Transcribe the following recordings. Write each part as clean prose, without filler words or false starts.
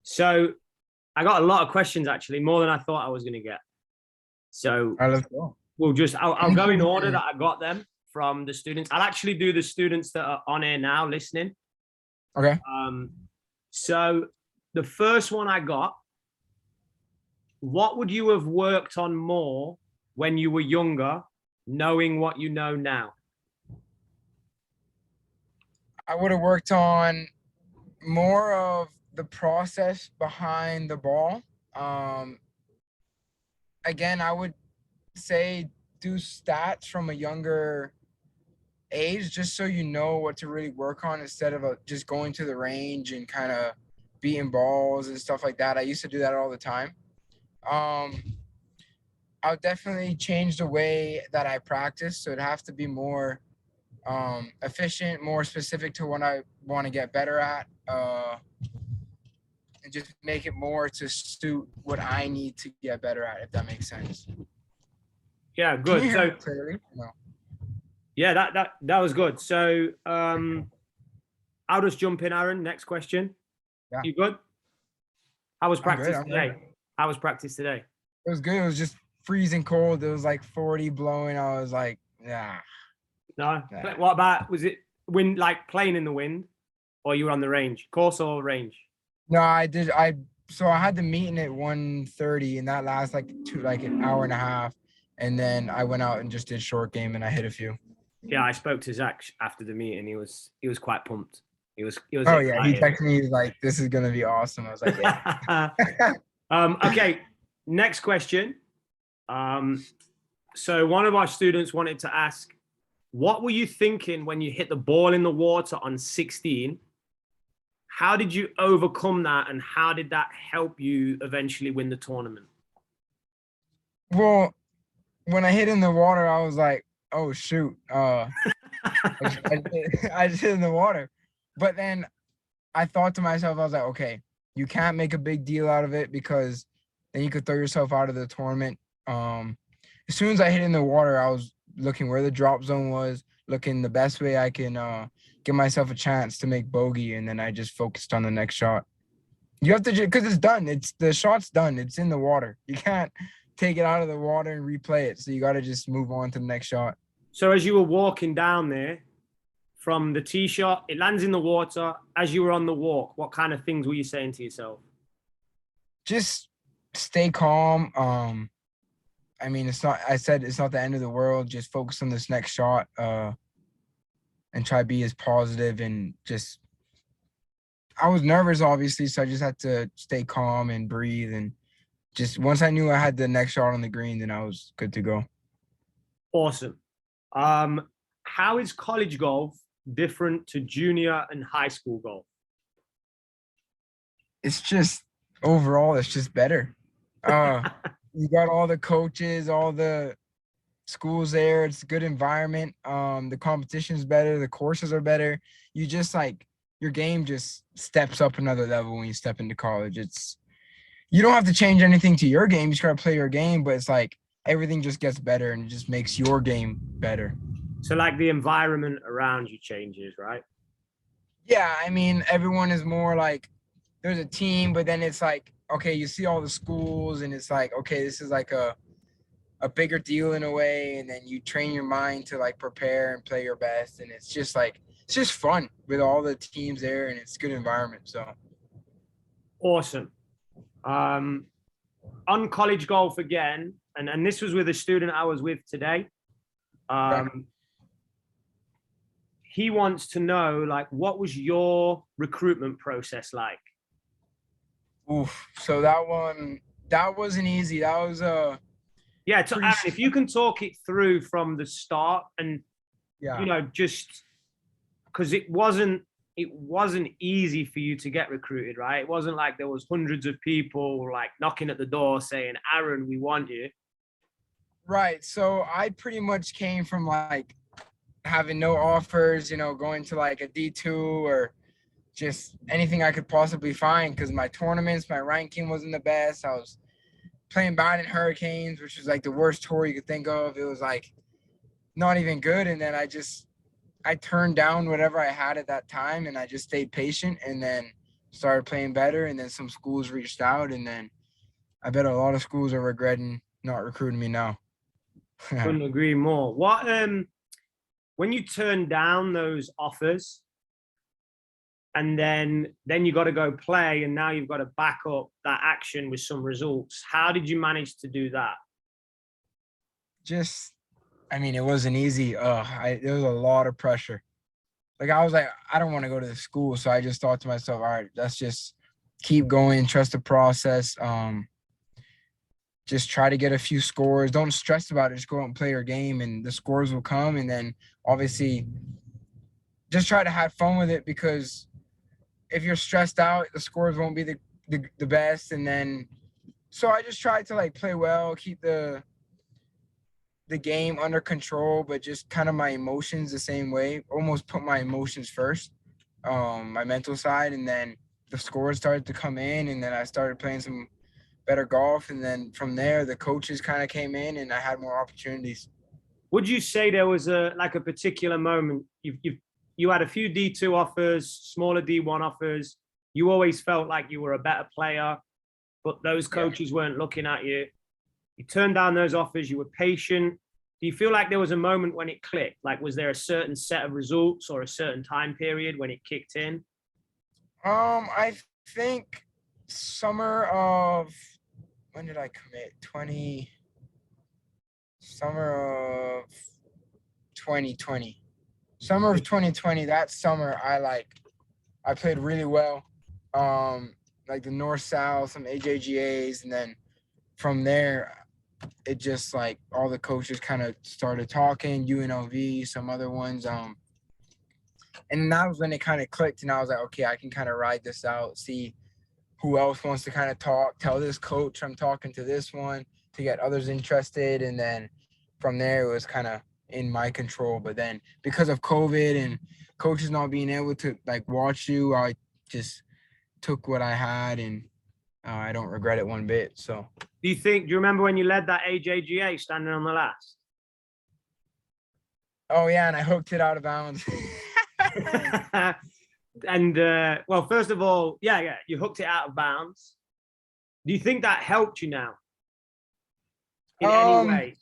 So I got a lot of questions, actually, more than I thought I was going to get. So All right, let's go. I'll go in order that I got them from the students. I'll actually do the students that are on here now listening. Okay. So the first one I got, what would you have worked on more when you were younger, knowing what you know now? I would have worked on more of the process behind the ball. Again, I would say do stats from a younger age, just so you know what to really work on instead of just going to the range and kind of beating balls and stuff like that. I used to do that all the time. I'll definitely change the way that I practice. So it'd have to be more efficient, more specific to what I want to get better at, and just make it more to suit what I need to get better at, if that makes sense. Yeah, good. Can you So hear me clearly? No. yeah, that was good. So I'll just jump in, Aaron. Next question. Yeah. You good? How was practice I'm today? good. How was practice today? It was good. It was just freezing cold. It was like 40 blowing. I was like, yeah. No. Yeah. What about, was it wind, like playing in the wind, or you were on the range, course or range? No, so I had the meeting at 1:30, and that lasts like an hour and a half. And then I went out and just did short game, and I hit a few. Yeah, I spoke to Zach after the meeting. He was quite pumped. He was Oh yeah, he excited. texted me. He's like, "This is gonna be awesome." I was like, "Yeah." Okay, next question. So one of our students wanted to ask, what were you thinking when you hit the ball in the water on 16? How did you overcome that, and how did that help you eventually win the tournament? Well, when I hit in the water, I was like, "Oh shoot!" I just hit in the water, but then I thought to myself, I was like, "Okay, you can't make a big deal out of it because then you could throw yourself out of the tournament." As soon as I hit in the water, I was looking where the drop zone was, looking the best way I can give myself a chance to make bogey, and then I just focused on the next shot. You have to, because it's done. The shot's done. It's in the water. You can't take it out of the water and replay it. So you got to just move on to the next shot. So as you were walking down there from the tee shot, it lands in the water. As you were on the walk, what kind of things were you saying to yourself? Just stay calm. I mean, I said it's not the end of the world. Just focus on this next shot, and try to be as positive and just. I was nervous, obviously, so I just had to stay calm and breathe. And just once I knew I had the next shot on the green, then I was good to go. Awesome. How is college golf different to junior and high school golf? It's just overall, it's just better. You got all the coaches, all the schools there. It's a good environment. The competition's better. The courses are better. You just like your game just steps up another level when you step into college. You don't have to change anything to your game. You just gotta play your game, but it's like everything just gets better and it just makes your game better. So like the environment around you changes, right? Yeah, I mean, everyone is more like there's a team, but then it's like, okay, you see all the schools and it's like, okay, this is like a bigger deal in a way, and then you train your mind to like prepare and play your best, and it's just fun with all the teams there, and it's a good environment. So awesome. On college golf again, and this was with a student I was with today. He wants to know, like, what was your recruitment process like? Oof. So that wasn't easy. That was yeah. So Aaron, if you can talk it through from the start, and yeah, just because it wasn't easy for you to get recruited, right? It wasn't like there was hundreds of people like knocking at the door saying, "Aaron, we want you." Right. So I pretty much came from like having no offers, going to like a D2 or just anything I could possibly find, because my tournaments, my ranking wasn't the best. I was playing bad in Hurricanes, which was like the worst tour you could think of. It was like not even good. And then I turned down whatever I had at that time, and I just stayed patient. And then started playing better, and then some schools reached out, and then I bet a lot of schools are regretting not recruiting me now. Couldn't agree more. What when you turn down those offers and then you got to go play, and now you've got to back up that action with some results, how did you manage to do that? I mean, it wasn't easy. There was a lot of pressure. Like, I was like, I don't want to go to the school. So I just thought to myself, all right, let's just keep going, trust the process. Just try to get a few scores. Don't stress about it. Just go out and play your game, and the scores will come. And then obviously just try to have fun with it, because if you're stressed out, the scores won't be the best. And then, so I just tried to like play well, keep the game under control, but just kind of my emotions the same way, almost put my emotions first, my mental side. And then the scores started to come in, and then I started playing some better golf. And then from there, the coaches kind of came in, and I had more opportunities. Would you say there was a particular moment you had a few D2 offers, smaller D1 offers, you always felt like you were a better player, but those coaches weren't looking at you? You turned down those offers, you were patient. Do you feel like there was a moment when it clicked? Like, was there a certain set of results or a certain time period when it kicked in? I think summer of, when did I commit? Summer of 2020. Summer of 2020, that summer, I played really well. Like the North-South, some AJGAs, and then from there, it just like all the coaches kind of started talking, UNLV, some other ones. And that was when it kind of clicked, and I was like, okay, I can kind of ride this out, see who else wants to kind of talk, tell this coach I'm talking to this one to get others interested. And then from there, it was kind of in my control. But then because of COVID and coaches not being able to like watch you, I just took what I had, and I don't regret it one bit. So do you remember when you led that AJGA standing on the last? Oh yeah, and I hooked it out of bounds. And well, first of all, you hooked it out of bounds. Do you think that helped you now in any way?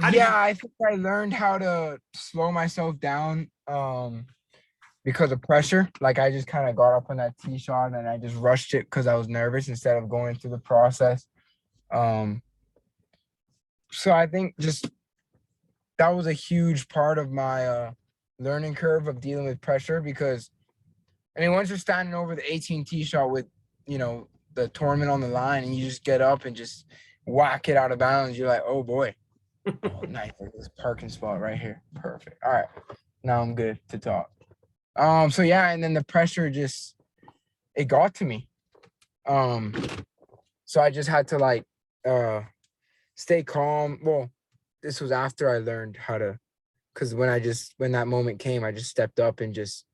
I think I learned how to slow myself down because of pressure. Like, I just kind of got up on that tee shot and I just rushed it because I was nervous instead of going through the process. So I think just that was a huge part of my learning curve of dealing with pressure, because I mean, once you're standing over the 18 tee shot with, the tournament on the line, and you just get up and just whack it out of bounds, you're like, oh boy. Oh, nice. This parking spot right here. Perfect. All right. Now I'm good to talk. So yeah, and then the pressure just, it got to me. So I just had to stay calm. Well, this was after I learned how to, because when that moment came, I just stepped up and just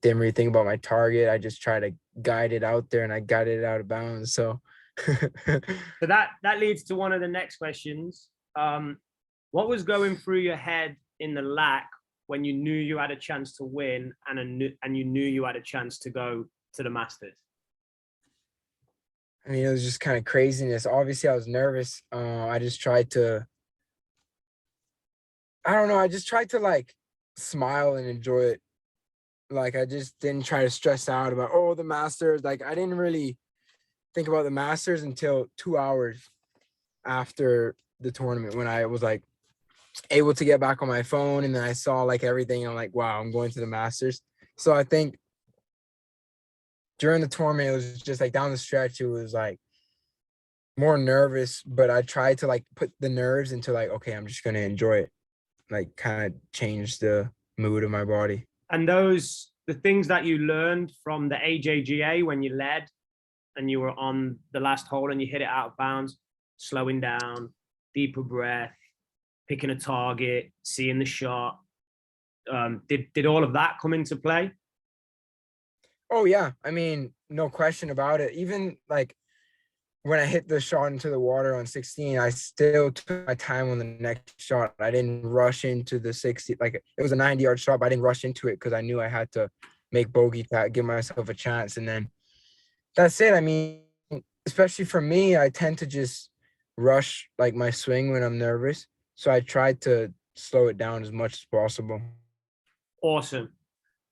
didn't really think about my target. I just tried to guide it out there, and I guided it out of bounds. So so that leads to one of the next questions. What was going through your head in the LAC when you knew you had a chance to win and you knew you had a chance to go to the Masters? I mean, it was just kind of craziness. Obviously, I was nervous. I just tried to, I don't know, I just tried to smile and enjoy it. Like, I just didn't try to stress out about, the Masters. Like, I didn't really think about the Masters until 2 hours after the tournament, when I was able to get back on my phone, and then I saw everything, and I'm like, wow, I'm going to the Masters. So I think during the tournament, it was just down the stretch, it was more nervous, but I tried to put the nerves into okay, I'm just going to enjoy it, kind of change the mood of my body. And the things that you learned from the AJGA when you led and you were on the last hole and you hit it out of bounds, slowing down, deeper breath, picking a target, seeing the shot, did all of that come into play? Oh yeah, I mean, no question about it. Even when I hit the shot into the water on 16, I still took my time on the next shot. I didn't rush into the 60. It was a 90-yard shot, but I didn't rush into it because I knew I had to make bogey, give myself a chance, and then that's it. I mean, especially for me, I tend to just rush like my swing when I'm nervous. So I try to slow it down as much as possible. Awesome.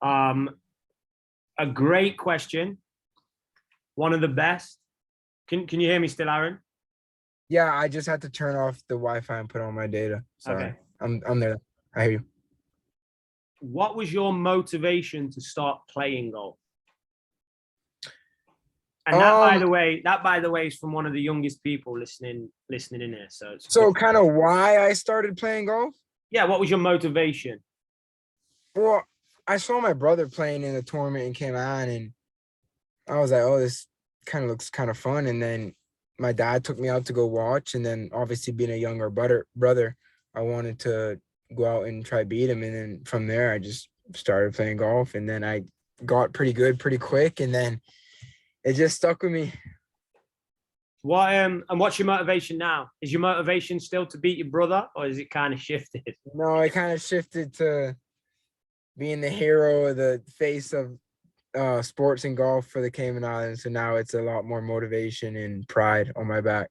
A great question. One of the best. Can you hear me still, Aaron? Yeah, I just had to turn off the Wi-Fi and put on my data. Sorry. Okay. I'm there. I hear you. What was your motivation to start playing golf? And that, by the way, is from one of the youngest people listening in here. So it's so cool. kind of why I started playing golf? Yeah, what was your motivation? Well, I saw my brother playing in a tournament in Cayman, and I was like, oh, this kind of looks kind of fun. And then my dad took me out to go watch. And then obviously being a younger brother, I wanted to go out and try beat him. And then from there, I just started playing golf. And then I got pretty good pretty quick. And then it just stuck with me. What and what's your motivation now? Is your motivation still to beat your brother, or is it kind of shifted? No, it kind of shifted to being the hero or the face of sports and golf for the Cayman Islands. So now it's a lot more motivation and pride on my back.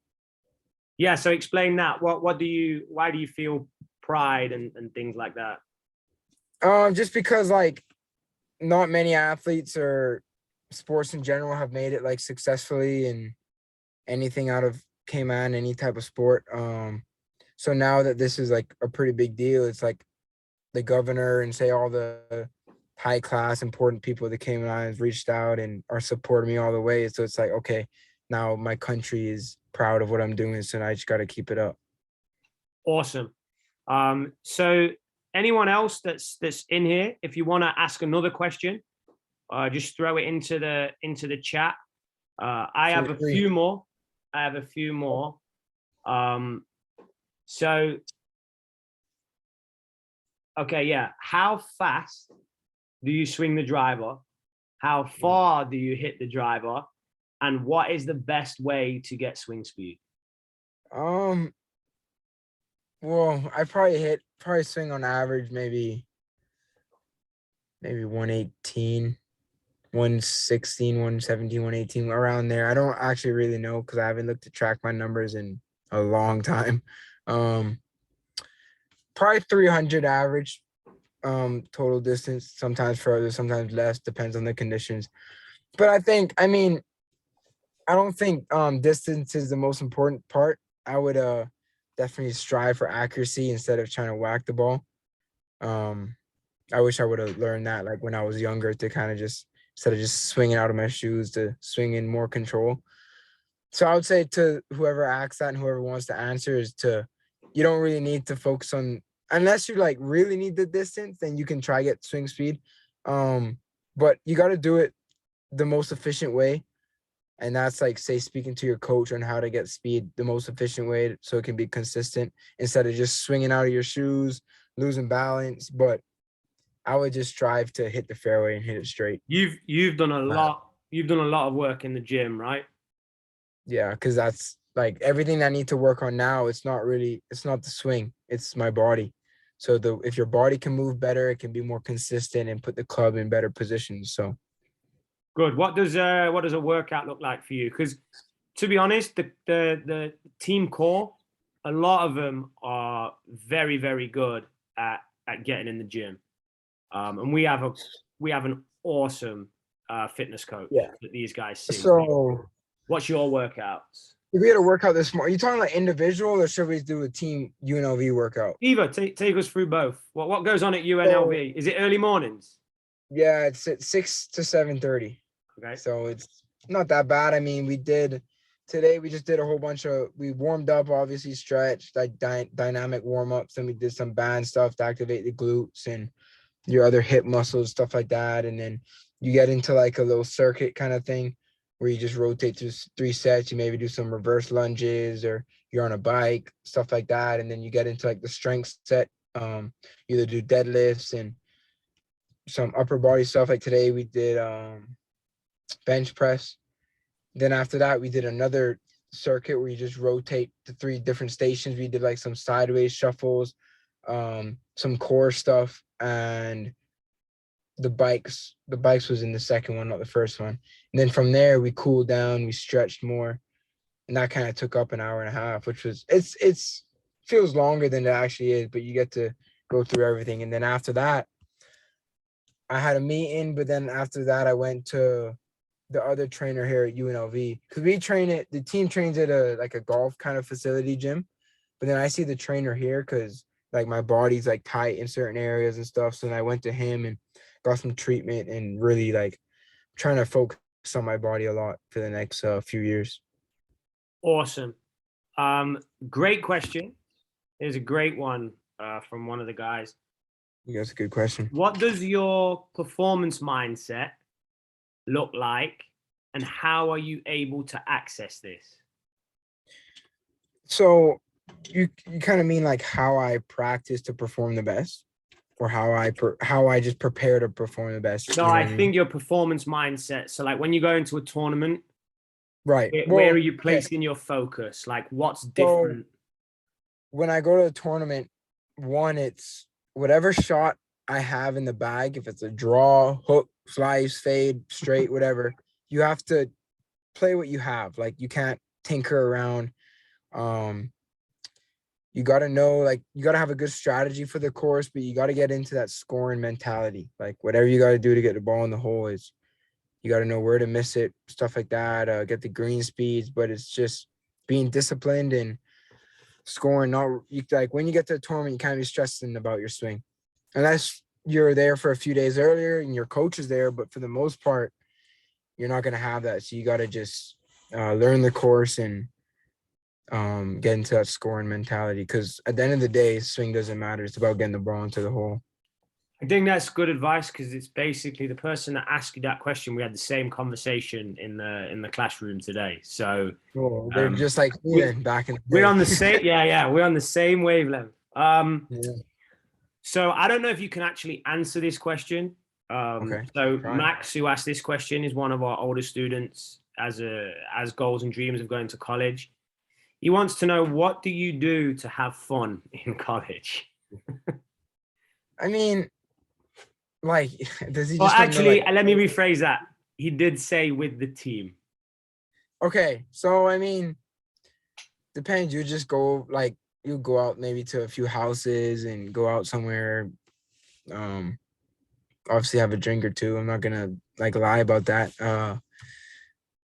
Yeah, so explain that. Why do you feel pride and things like that? Just because like not many athletes or sports in general have made it like successfully in anything out of Cayman, any type of sport. So now that this is like a pretty big deal, it's like the governor and say all the high class important people of the Cayman Islands reached out and are supporting me all the way. So it's like, okay, now my country is proud of what I'm doing, so I just got to keep it up. Awesome. So anyone else that's in here, if you want to ask another question, just throw it into the chat. I have a few more. So okay, yeah. How fast do you swing the driver? How far do you hit the driver? And what is the best way to get swing speed? Well, I probably swing on average maybe 118, 116, 117, 118, around there. I don't actually really know because I haven't looked to track my numbers in a long time. Probably 300 average total distance, sometimes further, sometimes less, depends on the conditions. But I don't think distance is the most important part. I would definitely strive for accuracy instead of trying to whack the ball. I wish I would have learned that like when I was younger, to kind of just, instead of just swinging out of my shoes, to swing in more control. So I would say to whoever asks that and whoever wants to answer is you don't really need to focus on, unless you like really need the distance, then you can try get swing speed. But you got to do it the most efficient way. And that's like, say, speaking to your coach on how to get speed the most efficient way so it can be consistent instead of just swinging out of your shoes, losing balance. But I would just strive to hit the fairway and hit it straight. You've done a lot. You've done a lot of work in the gym, right? Yeah, because that's like everything I need to work on now. It's not the swing, it's my body. So if your body can move better, it can be more consistent and put the club in better positions. So good. What does a workout look like for you? Because to be honest, the team core, a lot of them are very, very good at getting in the gym. And we have an awesome fitness coach that these guys see. So what's your workouts? If we had a workout this morning, are you talking like individual or should we do a team UNLV workout? Either. Take us through both. What goes on at UNLV? Is it early mornings? Yeah, it's at 6 to 7:30. Okay. So it's not that bad. I mean, today we just did a whole bunch of, we warmed up, obviously stretched, like dynamic warm-ups, and we did some band stuff to activate the glutes and your other hip muscles, stuff like that. And then you get into like a little circuit kind of thing where you just rotate through 3 sets. You maybe do some reverse lunges or you're on a bike, stuff like that. And then you get into like the strength set. Either do deadlifts and some upper body stuff. Like today we did bench press. Then after that, we did another circuit where you just rotate to 3 different stations. We did like some sideways shuffles, some core stuff, and the bikes was in the second one, not the first one. And then from there we cooled down, we stretched more, and that kind of took up an hour and a half, which was it's feels longer than it actually is, but you get to go through everything. And then after that, I had a meeting, but then after that I went to the other trainer here at UNLV, because the team trains at a golf kind of facility gym, but then I see the trainer here because like my body's like tight in certain areas and stuff. So then I went to him and got some treatment and really like trying to focus on my body a lot for the next few years. Awesome. Great question. Here's a great one from one of the guys. Yeah, that's a good question. What does your performance mindset look like, and how are you able to access this? So you kind of mean like how I practice to perform the best, or how I just prepare to perform the best? No, I think your performance mindset. So like when you go into a tournament, right. Where are you placing your focus? Like what's different? So when I go to a tournament, one, it's whatever shot I have in the bag. If it's a draw, hook, slice, fade, straight, whatever, you have to play what you have. Like you can't tinker around. You got to know, like, you got to have a good strategy for the course, but you got to get into that scoring mentality. Like whatever you got to do to get the ball in the hole is, you got to know where to miss it, stuff like that, get the green speeds, but it's just being disciplined and scoring. Like when you get to the tournament, you can't be stressing about your swing unless you're there for a few days earlier and your coach is there. But for the most part, you're not going to have that. So you got to just learn the course and get into that scoring mentality, because at the end of the day, swing doesn't matter. It's about getting the ball into the hole. I think that's good advice, because it's basically the person that asked you that question. We had the same conversation in the classroom today. So they're just like me back in the day. We're on the same. Yeah, we're on the same wavelength. Yeah. So I don't know if you can actually answer this question. Okay. So Max, who asked this question, is one of our older students as goals and dreams of going to college. He wants to know, what do you do to have fun in college? I mean, like, does he just? Well, actually, let me rephrase that. He did say with the team. Okay, so I mean, depends. You just go like you go out maybe to a few houses and go out somewhere. Obviously have a drink or two. I'm not gonna like lie about that.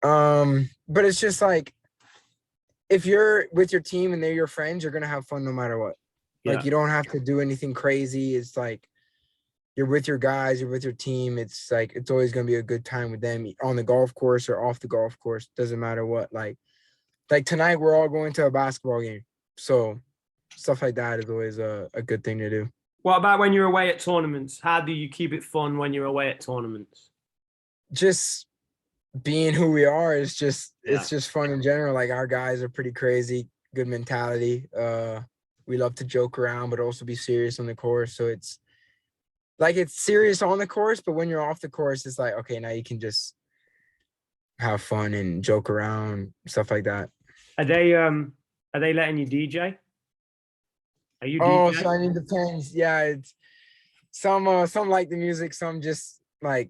But it's just like, if you're with your team and they're your friends, you're gonna have fun no matter what. Like you don't have to do anything crazy. It's like you're with your guys, you're with your team. It's like it's always gonna be a good time with them on the golf course or off the golf course. Doesn't matter what. Like tonight, we're all going to a basketball game. So stuff like that is always a good thing to do. What about when you're away at tournaments? How do you keep it fun when you're away at tournaments? Just being who we are is just it's just fun in general. Like our guys are pretty crazy, good mentality. We love to joke around, but also be serious on the course. So it's like it's serious on the course, but when you're off the course, it's like, okay, now you can just have fun and joke around, stuff like that. Are they letting you DJ? Are you Oh, DJ? so I mean, depends. Yeah, it's some like the music, some just like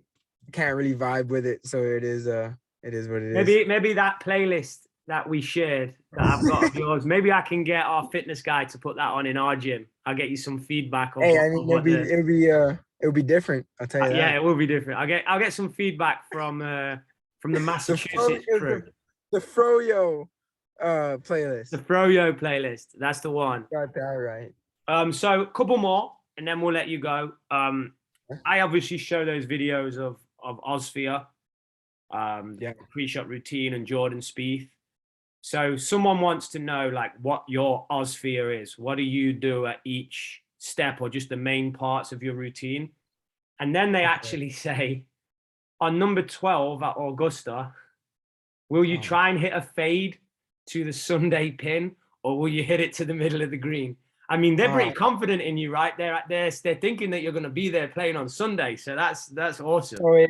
can't really vibe with it. So it is what it is. Maybe that playlist that we shared that I've got of yours, maybe I can get our fitness guy to put that on in our gym. I'll get you some feedback. Hey, I mean, it'll be different. I'll tell you that. Yeah, it will be different. I'll get some feedback from the Massachusetts crew. The Froyo playlist. The Froyo playlist. That's the one. Got that right. So a couple more, and then we'll let you go. I obviously show those videos of Ozsphere, pre-shot routine, and Jordan Spieth. So someone wants to know like what your Ozsphere is. What do you do at each step, or just the main parts of your routine? And then they actually say, on number 12 at Augusta, will you try and hit a fade to the Sunday pin, or will you hit it to the middle of the green? I mean, they're pretty confident in you, right? They're thinking that you're going to be there playing on Sunday. So that's awesome. So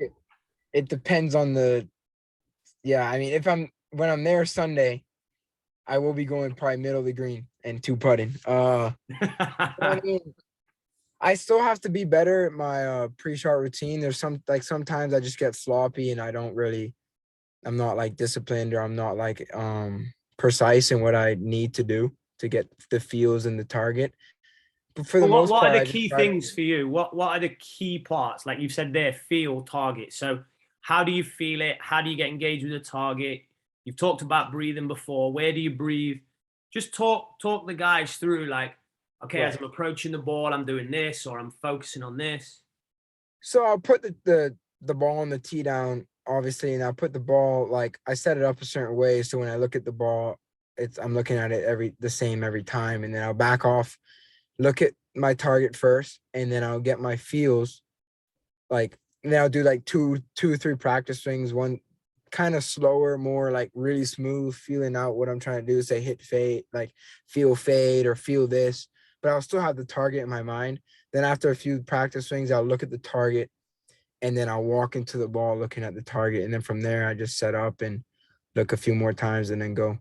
it depends on the. Yeah, I mean, when I'm there Sunday, I will be going probably middle of the green and two putting. I mean, I still have to be better at my pre-shot routine. There's sometimes I just get sloppy and I'm not like disciplined, or I'm not like precise in what I need to do to get the feels and the target. But for the But most what are part, the I just key try to. things for you? What are the key parts? Like you've said there, feel, target. So how do you feel it? How do you get engaged with the target? You've talked about breathing before. Where do you breathe? Just talk the guys through like, okay, as Right. I'm approaching the ball, I'm doing this or I'm focusing on this. So I'll put the ball on the tee down, obviously, and I'll put the ball, like I set it up a certain way. So when I look at the ball, I'm looking at it the same every time. And then I'll back off, look at my target first, and then I'll get my feels. Like, and then I'll do like two or three practice swings, one kind of slower, more like really smooth, feeling out what I'm trying to do. Say hit fade, like feel fade or feel this, but I'll still have the target in my mind. Then after a few practice swings, I'll look at the target, and then I'll walk into the ball looking at the target. And then from there, I just set up and look a few more times and then go.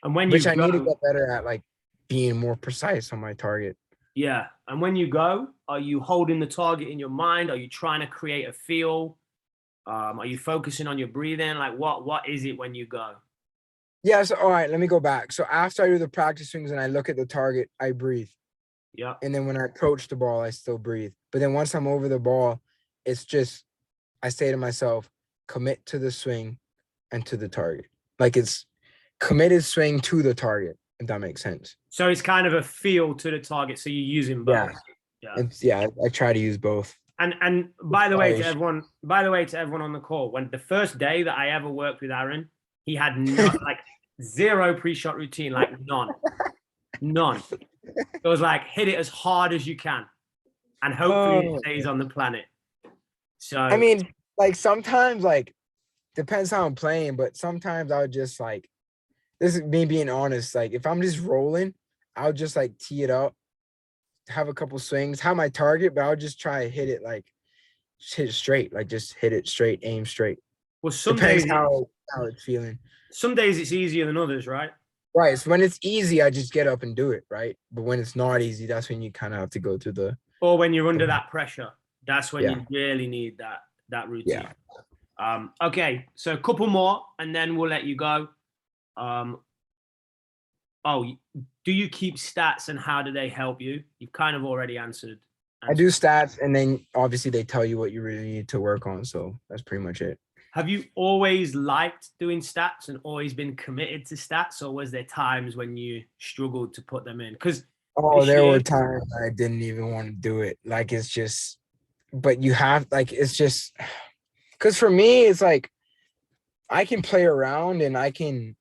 And when Which you I need to go, get better at, like being more precise on my target. yeah. And when you go, are you holding the target in your mind? Are you trying to create a feel? Are you focusing on your breathing? Like what is it when you go? Yeah, so all right, let me go back. So after I do the practice swings and I look at the target, I breathe. Yeah. And then when I approach the ball, I still breathe. But then once I'm over the ball, it's just I say to myself, commit to the swing and to the target. Like it's committed swing to the target, if that makes sense. So it's kind of a feel to the target. So you're using both. Yeah. Yeah. It's I try to use both. And by the way to everyone on the call, when the first day that I ever worked with Aaron, he had no like zero pre-shot routine, like none. None. It was like hit it as hard as you can. And hopefully it Oh, stays on the planet. I So mean, like sometimes, like depends how I'm playing, but sometimes I'll just like, this is me being honest. Like if I'm just rolling, I'll just like tee it up, have a couple swings, have my target, but I'll just try to hit it like just hit it straight, like just hit it straight, aim straight. well Depends how it's feeling. some days it's easier than others, right? Right. So when it's easy, I just get up and do it, right? But when it's not easy, that's when you kind of have to go through Or when you're under the that pressure, that's when yeah. you really need that routine. Yeah. Okay, so a couple more and then we'll let you go. Um, oh, do you keep stats and how do they help you? You've kind of already answered. I do stats, and then obviously they tell you what you really need to work on. So that's pretty much it. Have you always liked doing stats and always been committed to stats, or was there times when you struggled to put them in? Because Oh, this there year, were times I didn't even want to do it. Like it's just, but you have like it's just because for me, it's like I can play around and I can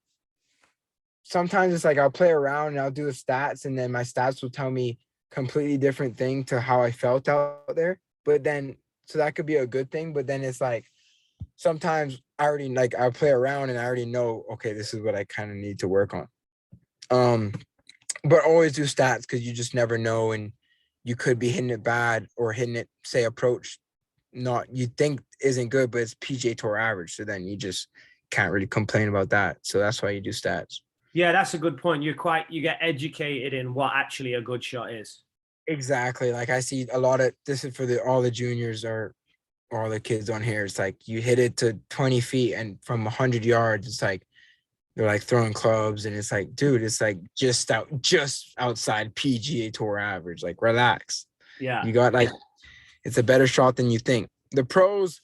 sometimes it's like I'll play around and I'll do the stats, and then my stats will tell me completely different thing to how I felt out there. But then so that could be a good thing, but then it's like sometimes I already like I play around and I already know, okay, this is what I kind of need to work on. Um, but always do stats because you just never know, and you could be hitting it bad or hitting it, say, approach not you think isn't good, but it's PGA Tour average. So then you just can't really complain about that. So that's why you do stats. yeah, that's a good point. You get educated in what actually a good shot is. Exactly. Like I see a lot of this is for all the juniors or all the kids on here. It's like you hit it to 20 feet and from 100 yards, it's like they're like throwing clubs, and it's like, dude, it's like just outside PGA Tour average. Like relax. Yeah. You got like it's a better shot than you think. The pros,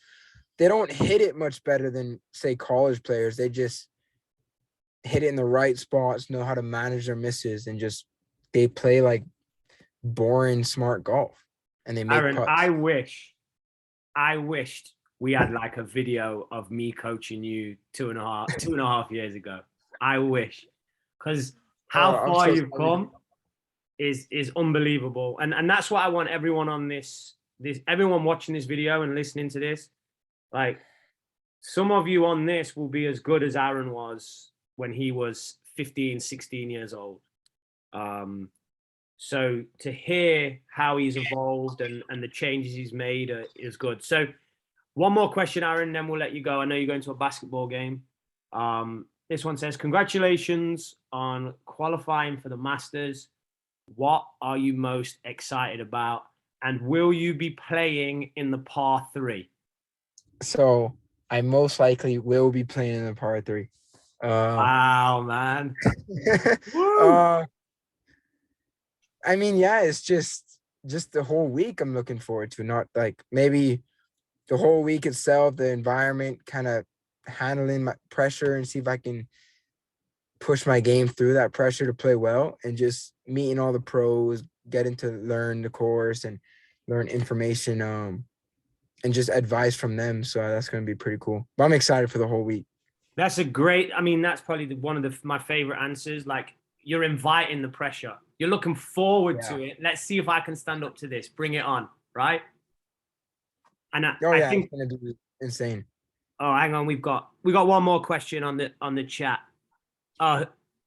they don't hit it much better than say college players. They just hit it in the right spots, know how to manage their misses, and just they play like boring smart golf, and they make Aaron, putts. I wished we had like a video of me coaching you 2.5 years ago. I wish, because how I'm far so you've sorry. come is unbelievable, and that's what I want everyone on this everyone watching this video and listening to this. Like some of you on this will be as good as Aaron was when he was 15, 16 years old. So to hear how he's evolved and the changes he's made is good. So one more question, Aaron, then we'll let you go. I know you're going to a basketball game. This one says, congratulations on qualifying for the Masters. What are you most excited about? And will you be playing in the par 3? So I most likely will be playing in the par 3. Wow, man. Woo! uh, I mean, yeah, it's just the whole week I'm looking forward to. Not like maybe the whole week itself, the environment, kind of handling my pressure and see if I can push my game through that pressure to play well, and just meeting all the pros, getting to learn the course and learn information, and just advice from them. So that's going to be pretty cool. But I'm excited for the whole week. That's a great, I mean, that's probably one of my favorite answers. Like, you're inviting the pressure. You're looking forward to it. Let's see if I can stand up to this. Bring it on, right? And I think it's going to be insane. Oh, hang on, we've got one more question on the chat.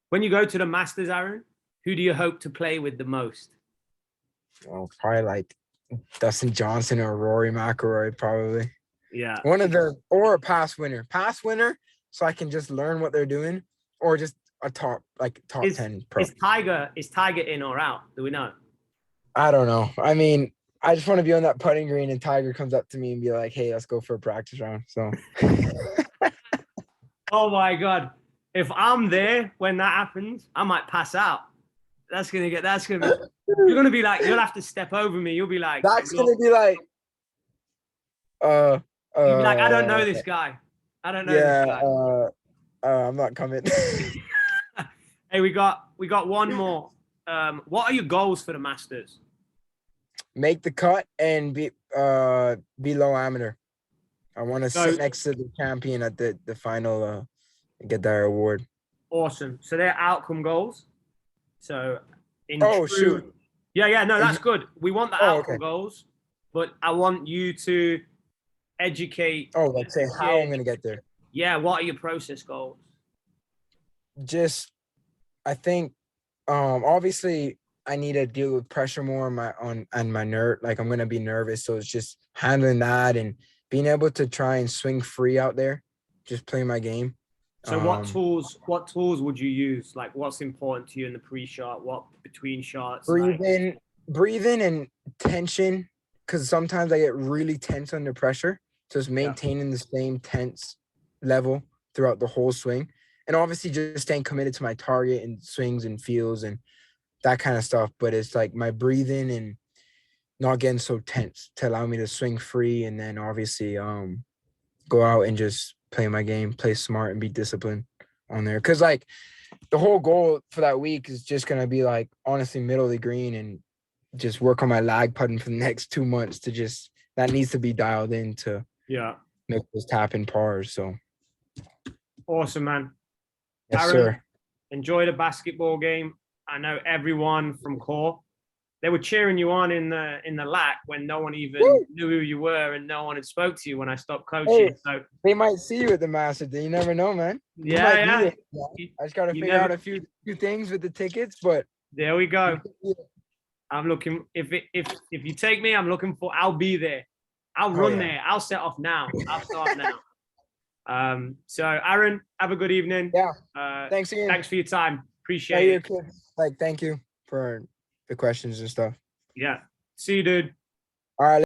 When you go to the Masters, Aaron, who do you hope to play with the most? Well, probably like Dustin Johnson or Rory McIlroy, probably. Yeah. Or a past winner, so I can just learn what they're doing, or just a top 10 pro. Is Tiger in or out? Do we know? I don't know. I mean, I just want to be on that putting green and Tiger comes up to me and be like, "Hey, let's go for a practice round." So. Oh my God. If I'm there when that happens, I might pass out. You're gonna be like, you'll have to step over me. You'll be like, that's gonna be like, you'll be like, I don't know this guy. I don't know this guy. I'm not coming. Hey, we got one more. What are your goals for the Masters? Make the cut and be low amateur. I want to sit next to the champion at the final and get that award. Awesome. So they're outcome goals. So shoot. Yeah, no, that's good. We want the outcome goals, but I want you to educate. Let's say how I'm gonna get there. Yeah, what are your process goals? Just, I think, obviously I need to deal with pressure more on my nerve. Like, I'm gonna be nervous, so it's just handling that and being able to try and swing free out there, just playing my game. So what tools would you use? Like, what's important to you in the pre-shot? What between shots? Breathing and tension, because sometimes I get really tense under pressure. So it's maintaining the same tense level throughout the whole swing. And obviously just staying committed to my target and swings and feels and that kind of stuff. But it's like my breathing and not getting so tense to allow me to swing free, and then obviously go out and just play my game, play smart, and be disciplined on there. Because like the whole goal for that week is just gonna be like honestly middle of the green and just work on my lag putting for the next 2 months. That needs to be dialed in to make those tap in pars. So awesome, man. Yes, Aaron, sir. Enjoy the basketball game. I know everyone from KOHR, they were cheering you on in the LAC when no one even knew who you were and no one had spoke to you when I stopped coaching. Hey, so they might see you at the Masters. You never know, man. Yeah. I just got to figure out a few things with the tickets, but there we go. I'm looking. If you take me, I'll be there. I'll run there. I'll set off now. I'll start now. So Aaron, have a good evening. Yeah. Thanks again. Thanks for your time. Appreciate it. Like, thank you for the questions and stuff. Yeah. See you, dude. All right.